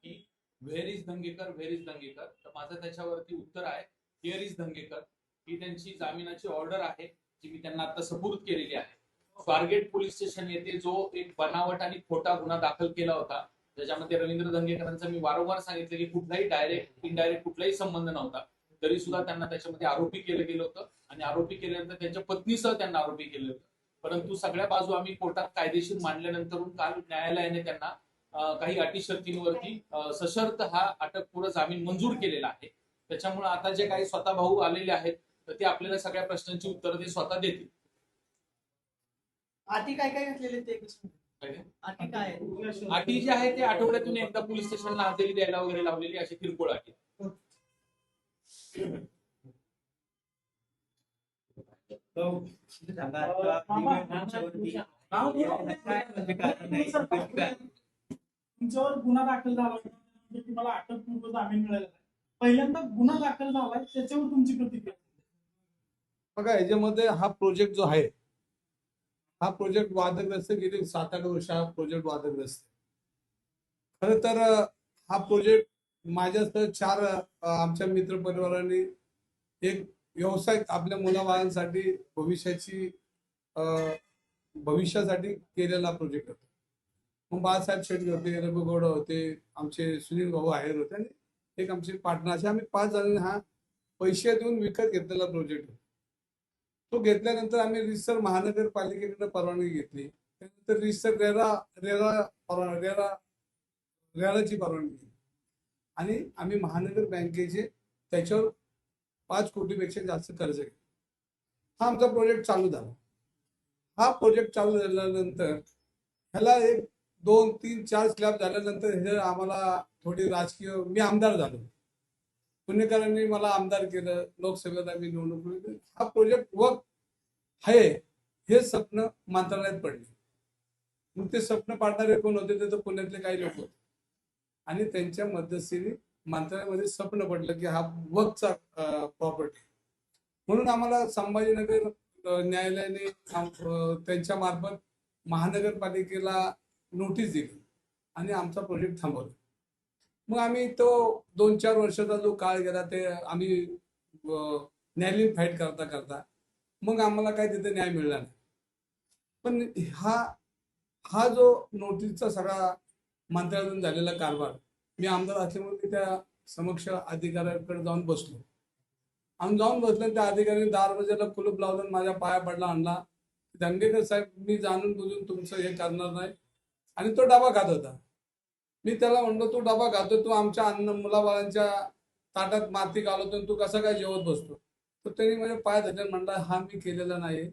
की where is Dangekar, where is Dangekar. तर माझं त्याच्यावरती उत्तर आहे हिअर इज दंगेकर. ही त्यांची जामिनाची ऑर्डर आहे जी मी त्यांना आता सुपूर्द केलेली आहे. स्वारगेट पोलीस स्टेशन येथे जो एक बनावट आणि खोटा गुन्हा दाखल केला होता, ज्याच्यामध्ये रवींद्र दंगेकरांचा मी वारंवार सांगितलं की कुठलाही डायरेक्ट इनडायरेक्ट कुठलाही संबंध नव्हता, तरी सुद्धा त्यांना त्याच्यामध्ये आरोपी केलं गेलं होतं आणि आरोपी केल्यानंतर त्यांच्या पत्नीसह त्यांना आरोपी केलं होतं. परंतु सगळ्या बाजू आम्ही कोर्टात कायदेशीर मांडल्यानंतर काल न्यायालयाने त्यांना काही अटी शर्तींवरती सशर्त हा अटकपूर्व जामीन मंजूर केलेला आहे. त्याच्यामुळे आता जे काही स्वतः भाऊ आलेले आहेत तर ते आपल्याला सगळ्या प्रश्नांची उत्तरं ते स्वतः देतील. अटी काय काय घातलेले ते अटी काय अटी जी आहे ते आठवड्यातून एकदा पोलीस स्टेशनला हजेरी द्यायला वगैरे लावलेली अशी किरकोळ अटी. तुमच्यावर गुन्हा दाखल झाला म्हणजे तुम्हाला अटकपूर्व जामीन मिळालेला आहे. पहिल्यांदा गुन्हा दाखल झालाय त्याच्यावर तुमची प्रतिक्रिया बघा. याच्यामध्ये हा प्रोजेक्ट जो आहे हा प्रोजेक्ट वादग्रस्त गेली 7-8 वर्ष हा प्रोजेक्ट वादग्रस्त. खरं तर हा प्रोजेक्ट माझ्यासह 4 आमच्या मित्र परिवारांनी एक व्यवसाय आपल्या मुलाबाळांसाठी भविष्यासाठी केलेला प्रोजेक्ट होता. मग बाळासाहेब शेट्टी होते, रघु गौड होते, आमचे सुनील भाऊ आहेर होते आणि एक आमचे पार्टनर, असे आम्ही 5 जणांनी हा पैसे देऊन विकत घेतलेला प्रोजेक्ट होता. तो घेतल्यानंतर आम्ही रिसर महानगरपालिकेकडे परवानगी घेतली. त्यानंतर रिसर रेराची परवानगी घेतली आणि आम्ही महानगर बँकेचे त्याच्यावर 5 कोटीपेक्षा जास्त कर्ज घेतलं. हा आमचा प्रोजेक्ट चालू झाला. हा प्रोजेक्ट चालू झाल्यानंतर ह्याला 1, 2, 3, 4 स्लॅब झाल्यानंतर हे आम्हाला थोडी राजकीय, मी आमदार झालो, पुणेकरांनी मला आमदार केलं, लोकसभेत आम्ही निवडणूक. हा प्रोजेक्ट वर्क आहे हे स्वप्न मंत्रालयात पडले. मग ते स्वप्न पाडणारे कोण होते ते तर पुण्यातले काही लोक होते आणि त्यांच्या मध्यस्थीने मंत्रालयामध्ये स्वप्न पडलं की हा वर्कचा प्रॉपर्टी. म्हणून आम्हाला संभाजीनगर न्यायालयाने त्यांच्या मार्फत महानगरपालिकेला नोटीस दिली आणि आमचा प्रोजेक्ट थांबवला. मग आम्ही तो 2-4 वर्षाचा जो काळ गेला ते आम्ही न्यायालयीन फाईट करता करता मग आम्हाला काही तिथे न्याय मिळाला नाही. पण हा जो नोटीसचा सगळा मंत्रालयातून झालेला कारभार, मी आमदार असल्यामुळे मी त्या समक्ष अधिकाऱ्यांकडे जाऊन बसलो. आम्ही जाऊन बसलो, त्या अधिकाऱ्यांनी दरवाजाला कुलूप लावलं, माझ्या पाया पडला, आणला, दंगेकर साहेब मी जाणून बुजून तुमचं हे करणार नाही. आणि तो डबा खात होता. मी त्याला म्हणलो, तू डबा खातो, तू आमच्या मुलाबाळांच्या ताटात माती घालवतो, तू कसं काय जेवत बसतो. तर त्यांनी माझ्या पाय धरले, म्हणला हा मी केलेला नाही,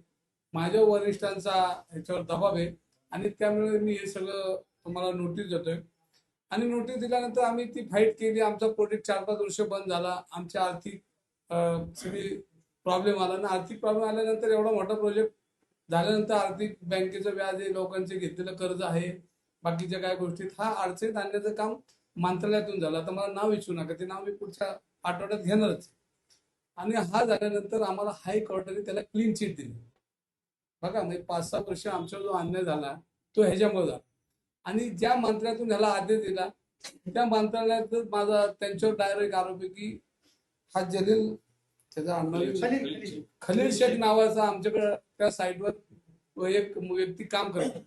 माझ्या वरिष्ठांचा ह्याच्यावर दबाव आहे आणि त्यामुळे मी हे सगळं तुम्हाला नोटीस देतोय. आणि नोटीस दिल्यानंतर आम्ही ती फाईट केली. आमचा प्रोजेक्ट 4-5 वर्ष बंद झाला. आमच्या आर्थिक सगळी प्रॉब्लेम आला ना. आर्थिक प्रॉब्लेम आल्यानंतर एवढा मोठा प्रोजेक्ट झाल्यानंतर आर्थिक बँकेचं व्याज आहे, लोकांचे घेतलेलं कर्ज आहे, बाकीच्या काय गोष्टीत हा अडचणीत आणण्याचं काम मंत्रालयातून झालं. आता मला नाव विचारू नका, ते नाव मी पुढच्या आठवड्यात घेणारच. आणि हा झाल्यानंतर आम्हाला हायकोर्टाने त्याला क्लीन चिट दिली. बघा, म्हणजे 5-6 वर्ष आमच्यावर जो अन्याय झाला तो ह्याच्यामुळे झाला. आणि ज्या मंत्र्यातून ह्याला आदेश दिला त्या मंत्रालयात माझा त्यांच्यावर डायरेक्ट आरोप आहे की हा जलील, त्याचा खलील शेख नावाचा आमच्याकडे त्या साईटवर एक व्यक्ती काम करतो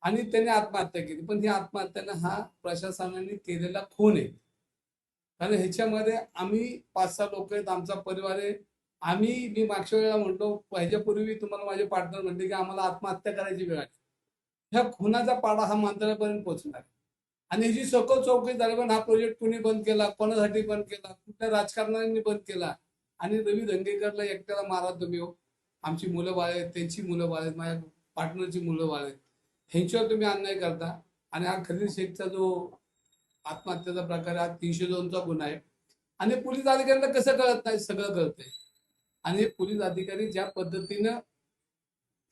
आणि त्याने आत्महत्या केली. पण ही आत्महत्याने हा प्रशासनाने केलेला खून आहे. कारण ह्याच्यामध्ये आम्ही 5-6 लोक आहेत, आमचा परिवार आहे. मी मागच्या वेळेला म्हणतो, ह्याच्यापूर्वी तुम्हाला माझे पार्टनर म्हणले की आम्हाला आत्महत्या करायची वेळ आली. ह्या खुनाचा पाडा हा मंत्रालयापर्यंत पोहोचणार आणि ह्याची सखोल चौकशी झाली. पण हा प्रोजेक्ट कुणी बंद केला, कोणासाठी बंद केला, कुठल्या राजकारणाने बंद केला आणि रवी दंगेकरला एकट्याला मारा तुम्ही हो. आमची मुलं बाळ आहेत, त्यांची मुलं बाळ आहेत, माझ्या पार्टनरची मुलं बाळ आहेत, ह्यांच्यावर तुम्ही अन्याय करता. आणि हा खलील शेखचा जो आत्महत्येचा प्रकार हा 302चा गुन्हा आहे. आणि पोलीस अधिकाऱ्यांना कसं कळत नाही, सगळं कळतंय. आणि पोलीस अधिकारी ज्या पद्धतीनं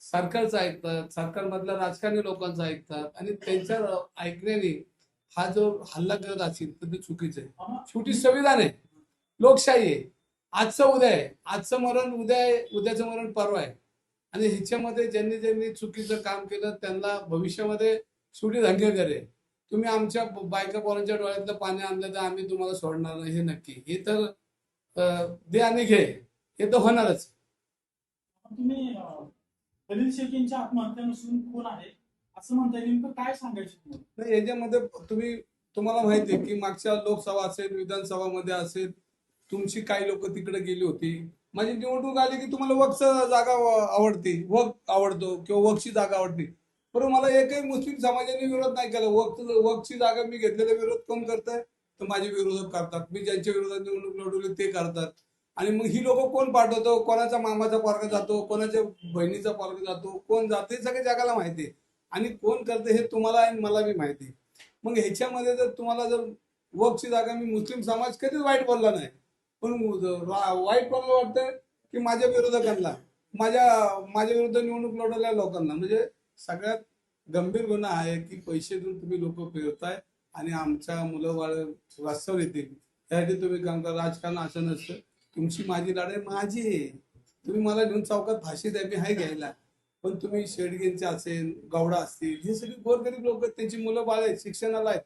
सरकारचं ऐकतात, सरकारमधल्या राजकारणी लोकांचं ऐकतात आणि त्यांच्या ऐकण्याने हा जो हल्ला करत असेल तर ते चुकीचं आहे. शेवटी संविधान आहे, लोकशाही आहे. आजचं उद्या आहे, आजचं मरण उद्या आहे, उद्याचं मरण परवा आहे. आणि ह्याच्यामध्ये ज्यांनी चुकीचं काम केलं त्यांना भविष्यामध्ये शेवटी दंगेकर आहे. तुम्ही आमच्या बायका पोरांच्या डोळ्यातलं पाणी आणलं तर आम्ही तुम्हाला सोडणार नाही, हे नक्की. हे तर दे आणि घे, हे तर होणारच. तुम्ही खलील शेख यांच्या आत्महत्या नसून कोण आहे असं म्हणताय, नेमकं काय सांगायचं तुम्हाला? नाही, याच्यामध्ये तुम्हाला माहिती आहे की मागच्या लोकसभा असेल, विधानसभामध्ये असेल, तुमची काही लोक तिकडे गेली होती. माझी निवडणूक आली की तुम्हाला वक्फ जागा आवडती, वक्फ आवडतो किंवा वक्फची जागा आवडती. बरोबर, मला एकही मुस्लिम समाजाने विरोध नाही केला. वक्फची जागा मी घेतलेला विरोध कोण करताय? तर माझे विरोधक करतात. मी ज्यांच्या विरोधात निवडणूक लढवली ते करतात. आणि मग ही लोक कोण पाठवतो, कोणाचा मामाचा पोरगा जातो, कोणाच्या बहिणीचा पोरगा जातो, कोण जातो, हे सगळे जगाला माहिती आहे. आणि कोण करते हे तुम्हाला आणि मला बी माहिती आहे. मग ह्याच्यामध्ये जर तुम्हाला जर वक्फची जागा, मी मुस्लिम समाज कधीच वाईट बोलला नाही, पण वाईट कोणाला वाटतं की माझ्या विरोधकांना, माझ्या विरुद्ध निवडणूक लढवलेल्या लोकांना. म्हणजे सगळ्यात गंभीर गुन्हा आहे की पैसे देऊन तुम्ही लोक फिरताय आणि आमच्या मुलं बाळ रस्त्यावर येतील यासाठी तुम्ही काम करा. राजकारण असं नसतं. तुमची माझी लढाई माझी आहे. तुम्ही मला घेऊन चौकात फाशी द्या, मी हाय घ्यायला. पण तुम्ही शेडगेंचे असेल, गौडा असतील, हे सगळे गोरगरीब लोक, त्यांची मुलं बाळ आहेत, शिक्षणाला आहेत.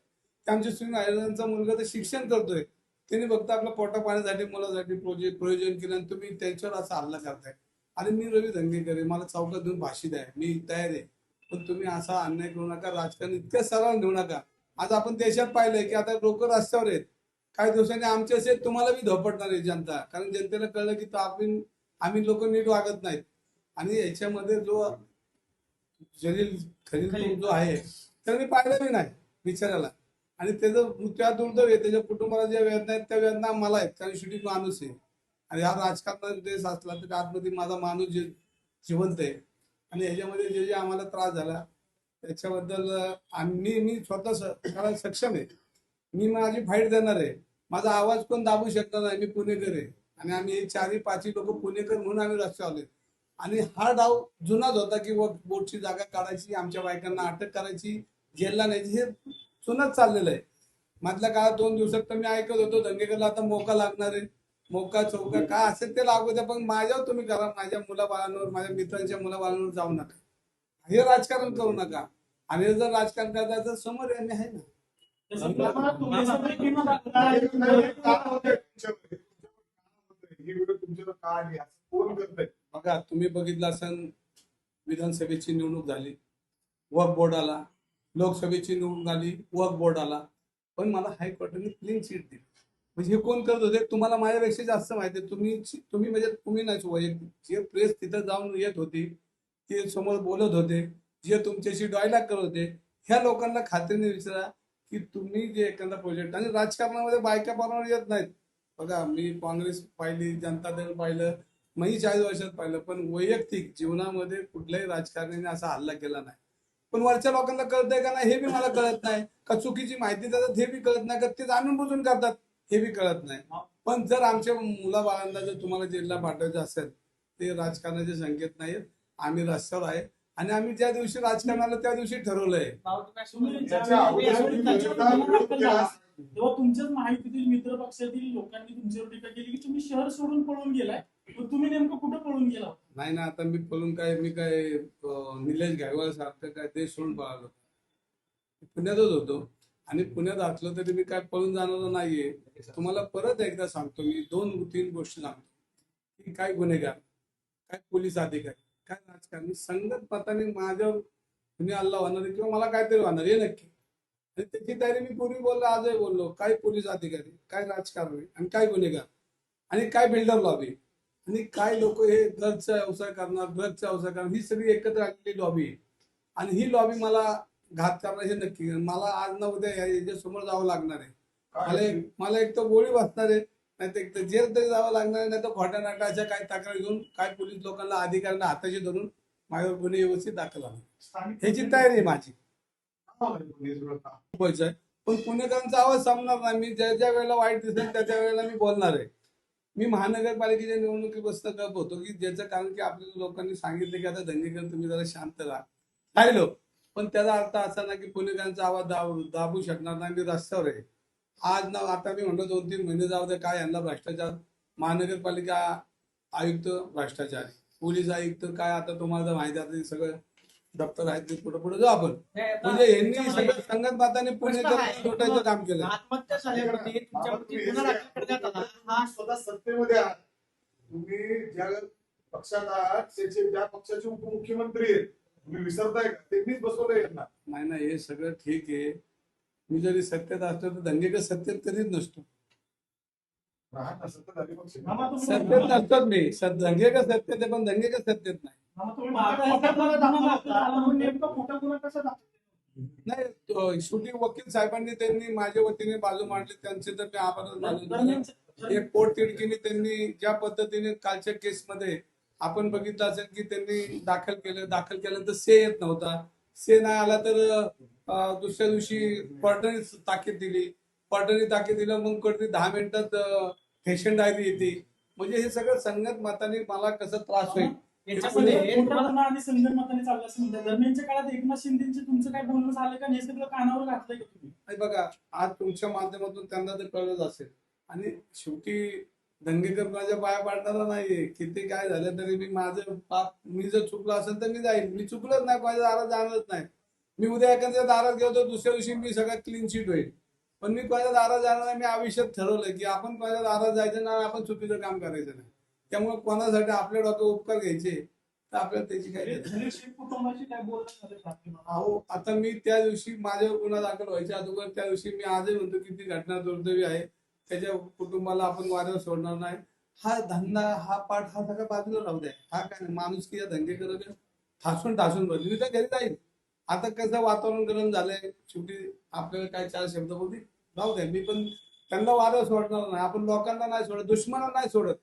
आमच्या सुनील आयरनचा मुलगा तर शिक्षण करतोय, त्यांनी फक्त आपल्या पोटा पाण्यासाठी मुलासाठी प्रयोजन केलं आणि तुम्ही त्यांच्यावर असा हल्ला करताय. आणि मी रवी धंगेकर आहे, मला चौकात घेऊन फाशी द्या, मी तयार आहे. पण तुम्ही असा अन्याय करू नका, राजकारण इतक्या सरळ नेऊ नका. आज आपण देशात पाहिलंय की आता लोक रस्त्यावर आहेत. काही दिवसांनी आमच्या असेल तुम्हाला बी धोपटणार आहे जनता, कारण जनतेला कळलं की आम्ही लोक नीट वागत नाहीत. आणि याच्यामध्ये जो खलील जो आहे त्याला मी पाहिलं बी नाही बिचारायला. आणि त्याचं त्या दुर्दैव आहे, त्याच्या कुटुंबाला ज्या वेदना आहेत त्या वेदना मला आहेत, कारण शेवटी माणूस आहे. आणि हा राजकारणाचा देश असला तर आतमध्ये माझा माणूस जिवंत आहे. आणि ह्याच्यामध्ये जे आम्हाला त्रास झाला त्याच्याबद्दल मी स्वतः सक्षम आहे. मी माझी फाईट देणार आहे. माझा आवाज कोण दाबू शकणार नाही. मी पुणेकर आहे आणि आम्ही 4-5 लोक पुणेकर म्हणून आम्ही रस्त्यावर आलोय. आणि हा डाव जुनाच होता की बोटची जागा काढायची, आमच्या बायकांना अटक करायची, जेलला न्यायची, हे जुनच चाललेलं आहे. मधल्या काळात 2 दिवसात तर मी ऐकत होतो दंगेकरला आता मोका लागणार आहे. मोका चौका काय असेल ते लागू द्या, पण माझ्यावर तुम्ही करा, माझ्या मुलाबाळांवर, माझ्या मित्रांच्या मुलाबाळांवर जाऊ नका. हे राजकारण करू नका. आणि जर राजकारण करायचं तर समोर यांनी आहे ना. बघा, तुम्ही बघितलं असेल, विधानसभेची निवडणूक झाली, वक्फ बोर्ड आला, लोकसभेची निवडणूक आली, वक्फ बोर्ड आला, पण मला हायकोर्टाने क्लीन चिट दिली. म्हणजे हे कोण करत होते तुम्हाला माझ्यापेक्षा जास्त माहिती आहे. तुम्ही म्हणजे तुम्ही नाही वैयक्तिक, जे प्रेस तिथं जाऊन येत होती, ते समोर बोलत होते, जे तुमच्याशी डायलॉग करत होते, ह्या लोकांना खात्रीने विचारा की तुम्ही जे एखादा प्रोजेक्ट, आणि राजकारणामध्ये बायका पारवर येत नाहीत. बघा, मी काँग्रेस पाहिली, जनता दल पाहिलं, मी 40 वर्षात पाहिलं, पण वैयक्तिक जीवनामध्ये कुठल्याही राजकारण्याने असा हल्ला केला नाही. पण वरच्या लोकांना कळतंय का नाही हे बी मला कळत नाही. का चुकीची माहिती देतात हे बी कळत नाही, का ते जाणून बुजून करतात हे बी कळत नाही. पण जर आमच्या मुलाबाळांना जर तुम्हाला जेलला पाठवायचं असेल, ते राजकारणाचे संकेत नाहीत. आम्ही रस्त्यावर आहे आणि आम्ही ज्या दिवशी राजकारणाला त्या दिवशी ठरवलंय. तेव्हा तुमच्याच माहितीतील मित्र पक्षातील लोकांनी तुमच्यावर टीका केली की तुम्ही शहर सोडून पळून गेलाय. तुम्ही नेमकं कुठं पळून गेला? नाही ना, आता मी पळून काय, मी काय निलेश घायवाळ सारखं काय देश सोडून पळालो? पुण्यातच होतो आणि पुण्यात असलो तरी मी काय पळून जाणार नाहीये. तुम्हाला परत एकदा सांगतो, मी 2-3 गोष्टी सांगतो की काय गुन्हेगार, काय पोलीस अधिकारी, काय राजकारणी संगत मताने माझ्यावर कुणी हल्ला होणार किंवा मला काहीतरी होणार हे नक्की. आणि त्याची तयारी मी पूर्वी बोललो, आजही बोललो. काय पोलीस अधिकारी, काय राजकारणी, आणि काय गुन्हेगार, आणि काय बिल्डर लॉबी, आणि काय लोक हे ड्रग्सचा व्यवसाय करणार, ही सगळी एकत्र आलेली लॉबी आहे. आणि ही लॉबी मला घात करणार हे नक्की. मला आज ना उद्या याच्या समोर जावं लागणार आहे. मला एक तर गोळी वाचणार आहे, नाही तर एक तर जेल तरी जावं लागणार आहे, नाही तर खोट्या नाटाच्या काय तक्रार घेऊन काय पोलीस लोकांना अधिकाऱ्यांना हाताशी धरून माझ्यावर गुन्हे व्यवस्थित दाखल होणार, ह्याची तयारी आहे माझी. पण पुणेकरांचा आवाज संपणार नाही. मी ज्या ज्या वेळेला वाईट दिसेल त्या वेळेला मी बोलणार आहे. मी महानगरपालिकेच्या निवडणुकी बसणं करत होतो की ज्याचं कारण की आपल्याला लोकांनी सांगितलं की आता दंगेकर तुम्ही जरा शांत राहा, राहिलो. पण त्याचा अर्थ असा ना की पुणेकरांचा आवाज दाबू शकणार नाही. मी रस्त्यावर आहे आज ना. आता मी म्हणतो 2-3 महिने जाऊ दे, काय यांना भ्रष्टाचार, महानगरपालिका आयुक्त भ्रष्टाचार, पोलीस आयुक्त काय, आता तुम्हाला माहिती आहे सगळं दप्तर आहेत ते पुढे पुढे जाऊ आपण. नाही, आता म्हणजे यांनी त्याच्यामध्ये सगळं संगतमाताने पुण्याचं प्रश्न आहे. लुटायचं काम केलं. आत्महत्या झाल्यावरती तुमच्यावरती गुन्हा दाखल करण्यात आला हा स्वतः सत्तेमध्ये आहात तुम्ही ज्या पक्षात आहात त्याचे त्या पक्षाचे उपमुख्यमंत्री आहेत तुम्ही विसरताय का त्यांनीच बसवलंय यांना नाही ना, हे सगळं ठीक आहे. मी जरी सत्तेत असतो तर दंगेकर सत्तेत कधीच नसतो. राहत नसेल तर झाली पक्ष मामा तुम्ही सत्तेत नसतोच मी. दंगेकर सत्तेत आहे पण दंगेकर सत्तेत नाही. मामा तुम्ही आता मागं खोटा गुन्हा दाखल दाखल होता. झाला म्हणून नेमकं खोटा गुन्हा कसा दाखल? नाही, शेवटी वकील साहेबांनी त्यांनी माझ्या वतीने बाजू मांडली, त्यांचे तर मी आभार मानतो. एक पोटतिडकीने त्यांनी ज्या पद्धतीने कालच्या केसमध्ये आपण बघितलं असेल की त्यांनी दाखल केल्यानंतर से येत नव्हता. से नाही आला तर दुसऱ्या दिवशी कोर्टाने ताकीद दिली. कोर्टाने ताकीद दिलं मग कोर्टाने 10 मिनिटात पेशंट डायरी येते. म्हणजे हे सगळं संगत मताने मला कसं त्रास होईल. याच्यामध्ये खोटा गुन्हा आणि संगनमताने चाललं असं म्हणतात. दरम्यानच्या काळात एकनाथ शिंदेचे तुमचं काय बोलणं झालं का? हे सगळं कानावर घातलंय का तुम्ही? आणि बघा, आज तुमच्या माध्यमातून त्यांना ते कळलंच असेल. आणि शेवटी दंगेकर माझ्या पाया पाडणारा नाहीये. किती काय झालं तरी मी माझं पाप, मी जर चुकलो असेल तर मी जाईल. मी चुकलोच नाही, माझ्या दारात जाणारच नाही. मी उद्या एखाद्या दारात गेलो तर दुसऱ्या दिवशी मी सगळ्यात क्लीन शीट होईल. पण मी माझ्या दारात जाणार नाही. मी आयुष्यात ठरवलंय की आपण माझ्या दारात जायचं नाही, आपण चुकीचं काम करायचं नाही. त्यामुळे कोणासाठी आपल्या डोक्यात उपकार घ्यायचे तर आपल्याला त्याची काय गरज नाही. धनगर शेख कुटुंबाशी काय बोलणं झालं का? अहो, आता मी त्या दिवशी माझ्यावर गुन्हा दाखल व्हायच्या अगोदर त्या दिवशी मी आजही म्हणतो की ती घटना दुर्दैवी आहे. त्याच्या कुटुंबाला आपण वाऱ्यावर सोडणार नाही. हा धंदा, हा पाठ, हा सगळा बाजूला राहू द्या. हा काय नाही, माणूस की या धंदे करत ठासून भरली. मी तर घरी जाईल. आता कसं वातावरण गरम झालंय, शेवटी आपल्याला काय 4 शब्द बोलती राहू द्या. मी पण त्यांना वाऱ्यावर सोडणार नाही. आपण लोकांना नाही सोडत, दुश्मनाला नाही सोडत.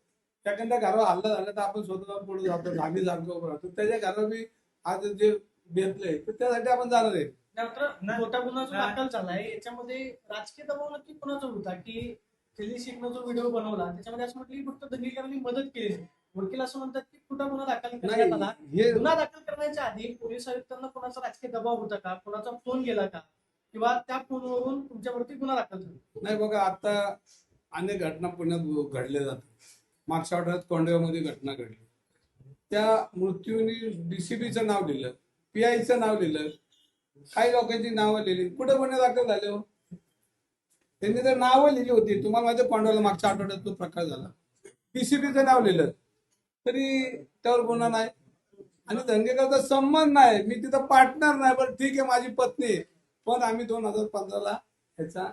एखाद्या घरावर हल्ला झाला तर आपण स्वतः पुढे जातो, आम्ही जाणतो उभं राहतो. त्याच्या घरावर मी आज जे बेतलंय तर त्यासाठी आपण जाणार आहे. नंतर खोटा गुन्हा जो दाखल झालाय याच्यामध्ये राजकीय दबाव नक्की कोणाचा होता की दिल्ली शेखनं जो व्हिडिओ बनवला त्याच्यामध्ये असं म्हटलं की फक्त दंगेकरांनी मदत केली. वकील असं म्हणतात की खोटा गुन्हा दाखल करण्यात आला. नाही, हे गुन्हा दाखल करण्याच्या आधी पोलीस आयुक्तांना कोणाचा राजकीय दबाव होता का? कोणाचा फोन गेला का? किंवा त्या फोनवरून तुमच्यावरती गुन्हा दाखल झाला? नाही बघा, आता अनेक घटना पुण्यात घडल्या जातात. मागच्या आठवड्यात कोंडव्यामध्ये घटना घडली. त्या मृत्यूने डीसीपीचं नाव लिहिलं, पीआयचं नाव लिहिलं, काही लोकांची नावं लिहिली. कुठे गुन्हे दाखल झाले हो? त्यांनी तर नावं लिहिली होती. तुम्हाला माहिती कोंडव्याला मागच्या आठवड्यात तो प्रकार झाला. डीसीपीचं नाव लिहिलं तरी त्यावर गुन्हा नाही. आणि दंगेकरचा संबंध नाही. मी तिथं पार्टनर नाही, पण ठीक आहे माझी पत्नी आहे. पण आम्ही 2015ला ह्याचा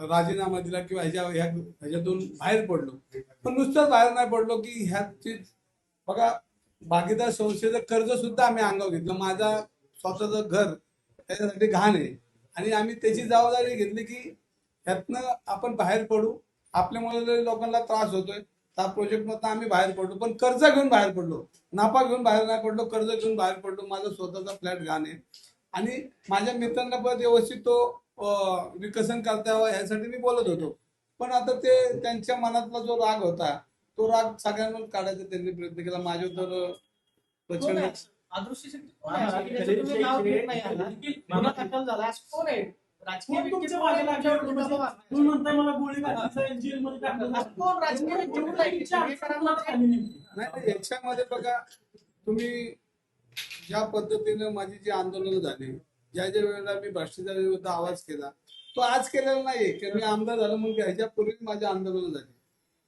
राजीनामा दिला किंवा ह्याच्यातून बाहेर पडलो. पण नुसतंच बाहेर नाही पडलो की ह्याची बघा, भागीदार संस्थेचं कर्ज सुद्धा आम्ही अंगावर घेतलं. माझा स्वतःचं घर त्याच्यासाठी घाण आहे आणि आम्ही त्याची जबाबदारी घेतली की ह्यातनं आपण बाहेर पडू. आपल्यामुळे लोकांना त्रास होतोय त्या प्रोजेक्ट मधनं आम्ही बाहेर पडलो. पण कर्ज घेऊन बाहेर पडलो, नापा घेऊन बाहेर नाही पडलो, कर्ज घेऊन बाहेर पडलो. माझा स्वतःचा फ्लॅट घाण आहे आणि माझ्या मित्रांना पण व्यवस्थित तो विकसन करता यावं ह्यासाठी मी बोलत होतो. पण आता ते त्यांच्या मनातला जो राग होता तो राग सगळ्यांवर काढायचा त्यांनी प्रयत्न केला. माझ्या तर प्रचंड अदृश्य शक्ती कोण आहे? की ज्याचं तुम्ही नाव घेत नाही आहात. गुन्हा दाखल झाला असं कोण आहे? राजकीय कोण व्यक्ती तुमच्या कोण आहे? मागे लागल्यावर तुमच्यावर दबाव आणण्यासाठी? तुम्ही म्हणताय मला गोळी घातली, जेलमध्ये टाकलं. असं कोण राजकीय व्यक्ती कोण आहे? तुमच्या हातात खाली नेमकी. नाही, याच्यामध्ये बघा, तुम्ही ज्या पद्धतीने माझी जी आंदोलन झाली, ज्या ज्या वेळेला मी भ्रष्टाचार विरुद्ध आवाज केला, तो आज केलेला नाहीये की मी आमदार झालो म्हणून ह्याच्यापूर्वी माझे आंदोलन झाले.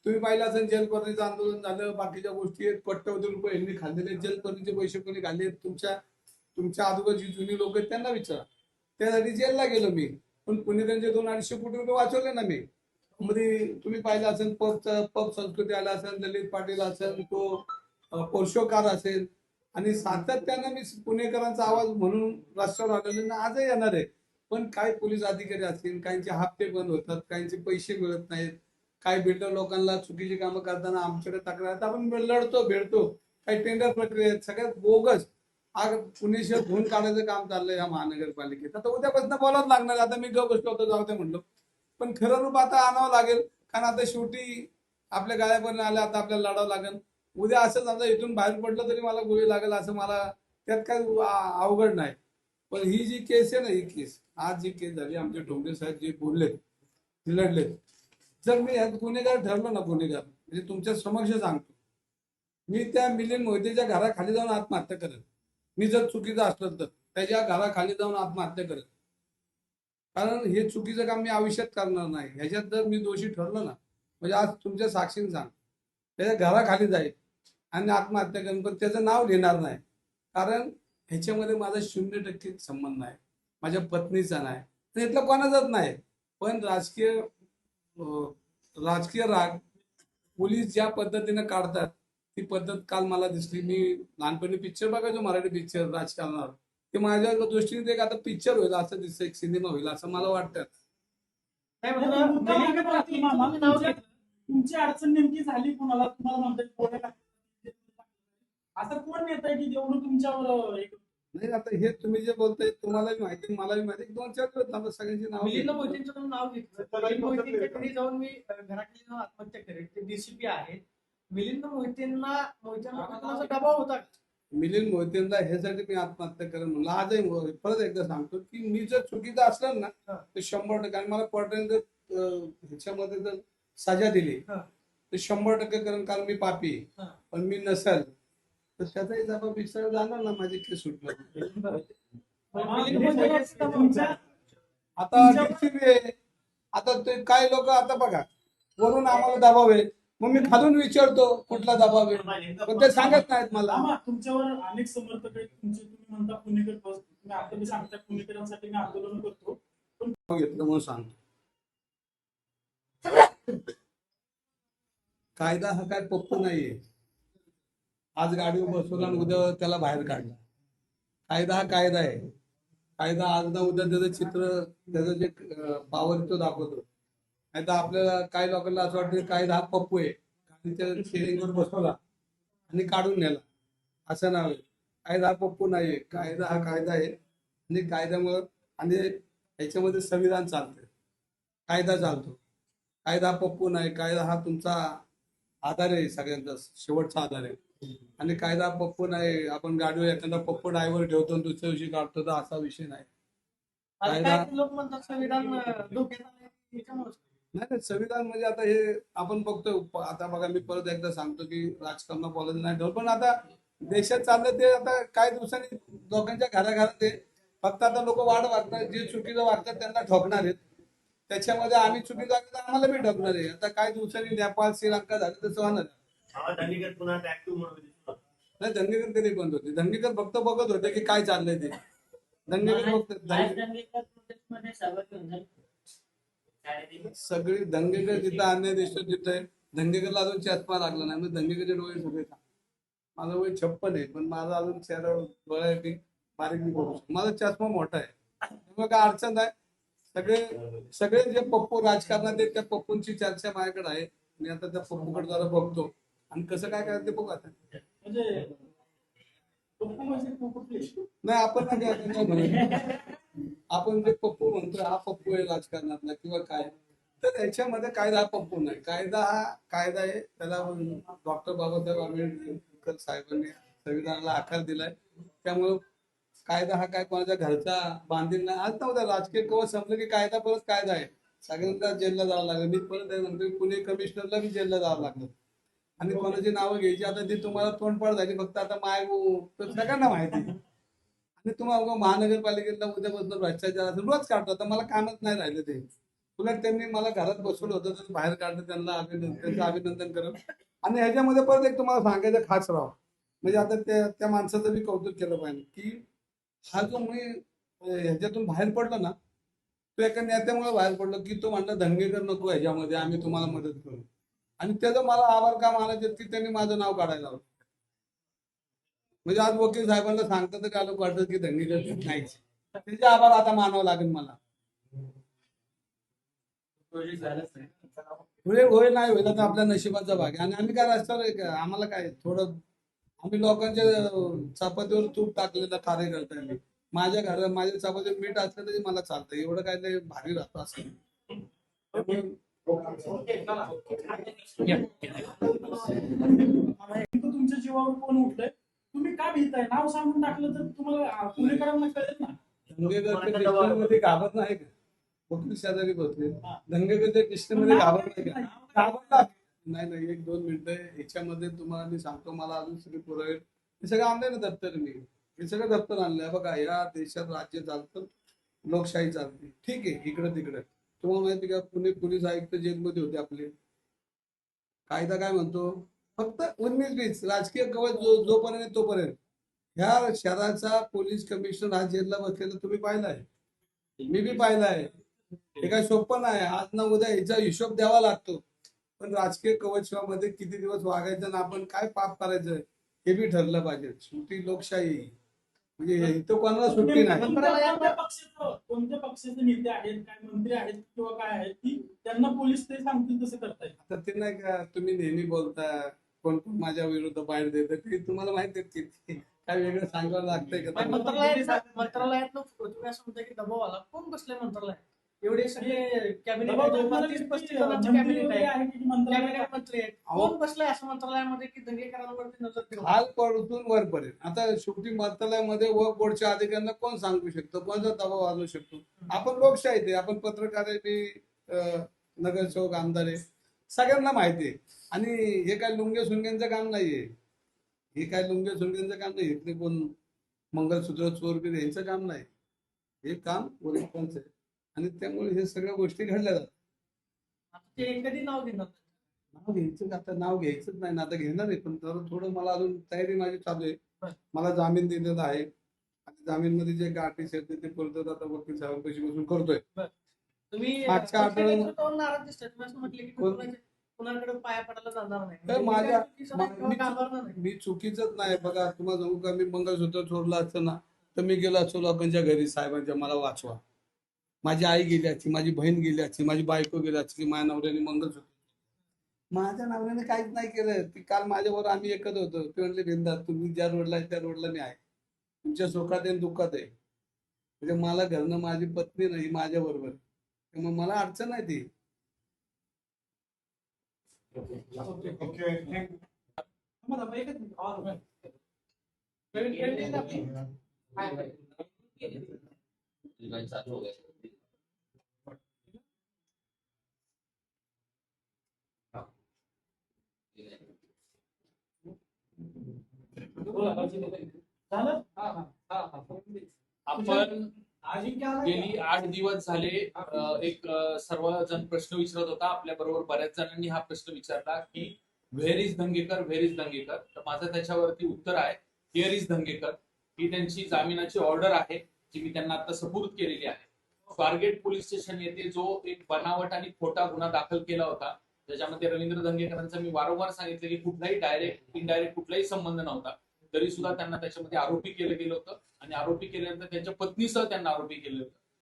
तुम्ही पाहिलं असेल जलपर्णीचं आंदोलन झालं, बाकीच्या गोष्टी आहेत. कोट्यवधी रुपये यांनी खाल्लेले. जलपर्णीचे पैसे कोणी खाल्ले? तुमच्या आजूबाजूची जुनी लोक आहेत त्यांना विचारा. त्यासाठी जेलला गेलो मी. पण पुणेकरांचे 200-250 कोटी रुपये वाचवले ना मी. मध्ये तुम्ही पाहिलं असेल पब संस्कृती आला असेल, ललित पाटील असेल, तो पोर्शोकार असेल आणि सातत्यानं मी पुणेकरांचा आवाज म्हणून रस्त्यावर आलेलो ना, आजही येणार आहे. पण काही पोलीस अधिकारी असतील, काहींचे हप्ते बंद होतात, काहींचे पैसे मिळत नाहीत, काही बिल्डर लोकांना चुकीची कामं करताना आमच्याकडे तक्रार आहेत. आपण लढतो भेटतो. काही टेंडर प्रक्रिया आहेत, सगळ्यात बोगस. आज पुणे शहर धुवून काढायचं काम चाललंय या महानगरपालिकेत. आता उद्यापासून बोलावं लागणार. आता मी बसलो होतो, जाऊ दे म्हणलो. पण खरं रूप आता आणावं लागेल, कारण आता शेवटी आपल्या गाड्यापर्यंत आल्या, आता आपल्याला लढावं लागेल. उद्या असं समजा इथून बाहेर पडलं तरी मला गोळी लागेल असं मला त्यात काय अवघड नाही. पण ही जी केस आहे ना, ही केस आज जी केस झाली, आमचे ढोंगे साहेब जे बोललेत, लढलेत, जर मी ह्यात गुन्हेगार ठरलो ना, गुन्हेगार म्हणजे तुमच्या समक्ष सांगतो, मी त्या मिलिंद मोहितेच्या घराखाली जाऊन आत्महत्या करेन. मी जर चुकीचं असलं तर त्याच्या घराखाली जाऊन आत्महत्या करेल. कारण हे चुकीचं काम मी आयुष्यात करणार नाही. ह्याच्यात जर मी दोषी ठरलो ना, म्हणजे आज तुमच्या साक्षीने सांग, त्याच्या घराखाली जाईल आणि आत्महत्या करेन, पण त्याचं नाव घेणार नाही. कारण ह्याच्यामध्ये माझा 0% संबंध नाही, माझ्या पत्नीचा नाही, तर इथलं कोणाचाच नाही. पण राजकीय राग पोलीस ज्या पद्धतीने काढतात ती पद्धत काल मला दिसली. मी लहानपणी पिक्चर बघायचो, मराठी पिक्चर राजकारणावर. ते माझ्या दृष्टीने ते एक आता पिक्चर होईल असं दिसतं, एक सिनेमा होईल असं मला वाटतं. काय नाही, म्हणलं, मुद्दा मिलिंद मागे मोहिते मामा, यांचं नाव तुमच्या- घेतलं. तुमची अडचण नेमकी झाली कोणाला? तुम्हाला म्हणतात पोहे लागतात. असं कोण नेत आहे की जेवढं तुमच्यावर नाही, आता हे तुम्ही जे बोलताय तुम्हालाही माहिती, मलाही माहिती, 2-4 दिवस थांबा, सगळ्यांची नाव मिलिंद मोहितेंचं तुम्ही नाव घेतलं. त्याला मिलिंद पद्धत मोहितेंच्या आहे. घरी जाऊन मी घराकडे जाऊन आत्महत्या करेल, ते डीसीपी आहेत. मिलिंद मोहितेंना कोणाचा दबाव होता का? मिलिंद मोहितेंना ह्यासाठी मी आत्महत्या करेन म्हणलं. आजही परत एकदा सांगतो की मी जर चुकीचं असलं ना तर 100%, आणि मला कोर्टाने जर ह्याच्यामध्ये जर सजा दिली तर 100% करेन, कारण मी पापी आहे. हा. पण मी नसेल तर त्याचाही जबाब विचार जाणार ना, माझी केस सुटणार. मिलिंद मोहितेंचा दबाव होता. आता DCP आहे, आता ते काय लोक आता बघा वरून आम्हाला दबाव आहे, मग मी खालून विचारतो कुठला दबाव आहे, पण ते सांगत नाहीत मला. मामा, तुमच्यावर अनेक समर्थक आहेत तुमचे. तुम्ही म्हणता पुणेकर बस, तुम्ही आता मी सांगता पुणेकरांसाठी मी आंदोलन करतो. घेतलं म्हणून सांगतो. कायदा हा काय पप्पू नाहीये. आज गाडीवर बसवला आणि उद्या त्याला बाहेर काढला. कायदा हा कायदा आहे. कायदा आज ना उद्या त्याचं चित्र, त्याचं जे पावर तो दाखवतो. नाही तर आपल्याला काही लोकांना असं वाटतं की कायदा हा पप्पू आहे, गाडीच्या स्टेअरिंगवर बसवला आणि काढून नेला, असं नाव आहे. कायदा हा पप्पू नाहीये, कायदा हा कायदा आहे. आणि कायद्यामुळं आणि याच्यामध्ये संविधान चालतं, कायदा चालतो. कायदा हा पप्पू नाही, कायदा हा तुमचा आधार आहे, सगळ्यांचा शेवटचा आधार आहे. आणि कायदा पप्पू नाही, आपण गाडीवर एखादा पप्पू ड्रायव्हर ठेवतो आणि दुसऱ्या दिवशी काढतो, तर असा विषय नाही. आता कायदा काय लोक म्हणतात संविधान धोक्यात आलंय, त्याच्यामुळेच. नाही, संविधान म्हणजे आता हे आपण बघतो. आता बघा, मी परत एकदा सांगतो की राजकारण बोलायचं नाही ठेवलं, पण आता देशात चाललं ते आता काही दिवसांनी लोकांच्या घराघरात आहे. फक्त आता लोक वाट वागतात, जे चुकीचं वागतात त्यांना ठोकणार आहेत. त्याच्यामध्ये आम्ही चुकीचं वागतो तर आम्हाला बी ठोकणार आहे. आता काही दिवसांनी नेपाळ, श्रीलंका झालं तसं होणार. नाही, दंगेकर कधी बंद होते? दंगेकर फक्त बघत होते की काय चाललंय ते. दंगेकर सगळी दंगेकर जिथं अन्याय दिसतो तिथं दंगेकरला अजून चष्मा लागला नाही. मग दंगेकरचे डोळे सगळे माझं वय 56 आहे, पण माझा अजून चेहऱ्यावर डोळा आहे की बारीक मी बघू शकतो. माझा चष्मा मोठा आहे, त्यामुळे काय अडचण नाही. सगळे जे पप्पू राजकारणात आहेत त्या पप्पूंची चर्चा माझ्याकडे आहे. मी आता त्या पप्पूकडे जरा बघतो आणि कसं काय करायचं ते बघू आता. म्हणजे पप्पू म्हणजे कुठले? नाही, आपण नाही म्हणत. आपण जे पप्पू म्हणतोय हा पप्पू आहे राजकारणातला किंवा काय, तर त्याच्यामध्ये कायदा हा पप्पू नाही. कायदा हा कायदा आहे. त्याला डॉक्टर बाबासाहेब आंबेडकर साहेबांनी संविधानाला आकार दिलाय. त्यामुळं कायदा हा काय कोणाच्या घरचा बांधील नाही. आज नव्हता राजकीय कवच संपलं की कायदा परत कायदा आहे. सगळ्यांना जेलला जावं लागलं. मी परत म्हणतो पुणे कमिशनरला बी जेलला जावं लागलं. आणि कोणाची नावं घ्यायची आता ती तुम्हाला तोंडपाड झाली, फक्त आता माय तर सगळ्यांना माहिती. आणि तुम्हाला महानगरपालिकेला उद्यापासून भ्रष्टाचार असेल रोज काढतो. आता मला कामच नाही राहिलं ते. उलट त्यांनी मला घरात बसवलं होतं तर बाहेर काढलं, त्यांना त्यांचं अभिनंदन करत. आणि ह्याच्यामध्ये परत एक तुम्हाला सांगायचं खास राव, म्हणजे आता त्या माणसाचं बी कौतुक केलं पाहिजे की हा जो मी ह्याच्यातून बाहेर पडलो ना, तो एका नेत्यामुळे बाहेर पडलो की तो म्हणला दंगेकर नको ह्याच्यामध्ये, आम्ही तुम्हाला मदत करू. आणि त्याचा मला आभार का मानायचे की त्यांनी माझं नाव काढायला लावलं. म्हणजे आज वकील साहेबांना सांगतं तर काय लोक वाटत की दंगेकर नाहीच. त्याचे आभार आता मानावं लागेल मला. होय नाही होईल तर आपल्या नशिबाचा भाग आहे. आणि आम्ही काय रस्त्यावर आम्हाला काय थोडं आम्ही लोकांच्या चपातीवर तूप टाकलेलं कार्यकर्ता आहे. माझ्या घरात माझ्या चपातीवर मीठ असलं तरी मला चालतं, एवढं काय नाही भारी राहतो असं. तुमच्या जीवावर कोण उठलंय? तुम्ही का भीताय? नाव सांगून टाकलं तर तुम्हाला पुणेकरांना कळेल ना. दंगेकरच्या डिस्ट्रिक्टमध्ये घाबरत नाही का? वकील शेजारी बसले. दंगेकरच्या डिस्ट्रिक्टमध्ये घाबरत नाही का? घाबरला नाही. 1-2 मिनिटं याच्यामध्ये तुम्हाला मी सांगतो. मला अजून सगळे पुरावे हे सगळं आणलंय ना दप्तर मी. हे सगळं दप्तर आणलंय बघा. या देशात राज्य चालतं, लोकशाही चालते. ठीक आहे, इकडे तिकडे. तुम्हाला माहिती का, पुणे पोलीस आयुक्त जेलमध्ये होते आपले. कायदा काय म्हणतो, फक्त 19-20 राजकीय कवच जोपर्यंत आहे तोपर्यंत. ह्या शहराचा पोलीस कमिशनर हा जेलला बसलेला तुम्ही पाहिलाय, मी बी पाहिलाय. हे काय सोपं नाही. आज ना उद्या याचा हिशोब द्यावा लागतो. पण राजकीय कवचमध्ये किती दिवस वागायचं ना आपण काय पाप करायचं हे बी ठरलं पाहिजे. शेवटी लोकशाही म्हणजे इथं कोणाला सुट्टी नाही. कोणत्या पक्षाचे नेते आहेत, काय मंत्री आहेत किंवा काय आहेत की त्यांना पोलीस ते सांगतील तसं करतायत? आता ते नाही का, तुम्ही नेहमी बोलता कोण कोण माझ्या विरुद्ध बाहेर देतं, ते तुम्हाला माहिती आहे की काय वेगळं सांगावं लागतंय का तुम्हाला? मंत्रालयात तुम्ही असं म्हणता की दबाव आला, कोण बसले मंत्रालयात? एवढे सगळे कॅबिनेट दबाव आहे, टाकणारे 30-35 व्यक्ती, जणांचं मंत्री कॅबिनेट वगैरे आहे. आहे की मंत्रालयात? कॅबिनेट मंत्री आहेत. कोण बसलाय असं मंत्रालयामध्ये की दंगेकरांवरती नजर ठेवून? खाल पडून वरपर्यंत. आता शेवटी मंत्रालयामध्ये व बोर्डच्या अधिकाऱ्यांना कोण सांगू शकतो, कोणता दबाव आणू शकतो? आपण लोकशाही आहे, आपण पत्रकार आहे, बी नगरसेवक आमदार आहे, सगळ्यांना माहिती आहे. आणि हे काय लुंगे सुंग्यांचं काम नाहीये. हे काय लुंगे सुंग्यांचं काम नाही. इथले कोण मंगलसूत्र चोरबीर यांचं काम नाही. हे काम वरिष्ठांचं आहे. आणि त्यामुळे हे सगळ्या गोष्टी घडल्या जातात. आता ते कधी नाव घेणार? नाव घ्यायचं, आता नाव घ्यायचंच नाही ना, आता घेणार आहे. पण जरा थोडं मला अजून तयारी माझी चालू आहे. मला जामीन दिलेला आहे आणि जामीन मध्ये जे गाठी आहेत ते परत आता वकील साहेबांपाशी बसून करतोय. तुम्ही मागच्या आठवड्यात- नेतृत्वावर नाराज दिसताय. तुम्ही असं म्हटलं की कोण? कुणाकडे पाया पडायला जाणार नाही. तर माझ्या- मी चुकीचं नाही किंवा घाबरणार नाही. मी चुकीचंच नाही. बघा, तुम्हाला सांगू का, मी मंगळसूत्र चोरलं असतं ना तर मी गेलो असतो लोकांच्या घरी, साहेबांच्या, मला वाचवा. माझी आई गेली असती, माझी बहीण गेली असती, माझी बायको गेली असती, माझ्या नवऱ्याने मंगळसूत्र. माझ्या नवऱ्याने काहीच नाही केलं. ती काल माझ्याबरोबर आम्ही एकच होतो. ते म्हणले, बिंदास, तुम्ही ज्या रोडला आहे त्या रोडला मी आहे, तुमच्या सुखात आहे दुःखात आहे. म्हणजे मला घरनं माझी पत्नी नाही माझ्या बरोबर, त्यामुळे मला अडचण नाही ती. ओके. झालं? आपण गेली 8 दिवस झाले एक सर्वजण प्रश्न विचारत होता. आपल्या बरोबर बऱ्याच जणांनी हा प्रश्न विचारला की where is Dangekar, where is Dangekar. तर माझं त्याच्यावरती उत्तर आहे, हिअर इज दंगेकर. ही त्यांची जामिनाची ऑर्डर आहे जी मी त्यांना आता सुपूर्द केलेली आहे. स्वारगेट पोलीस स्टेशन येथे जो एक बनावट आणि खोटा गुन्हा दाखल केला होता, त्याच्यामध्ये रवींद्र दंगेकरांचा मी वारंवार सांगितलं की कुठलाही डायरेक्ट इनडायरेक्ट कुठलाही संबंध नव्हता, तरी सुद्धा त्यांना त्याच्यामध्ये आरोपी केलं गेलं होतं. आणि आरोपी केल्यानंतर त्यांच्या पत्नीसह त्यांना आरोपी केलं होतं.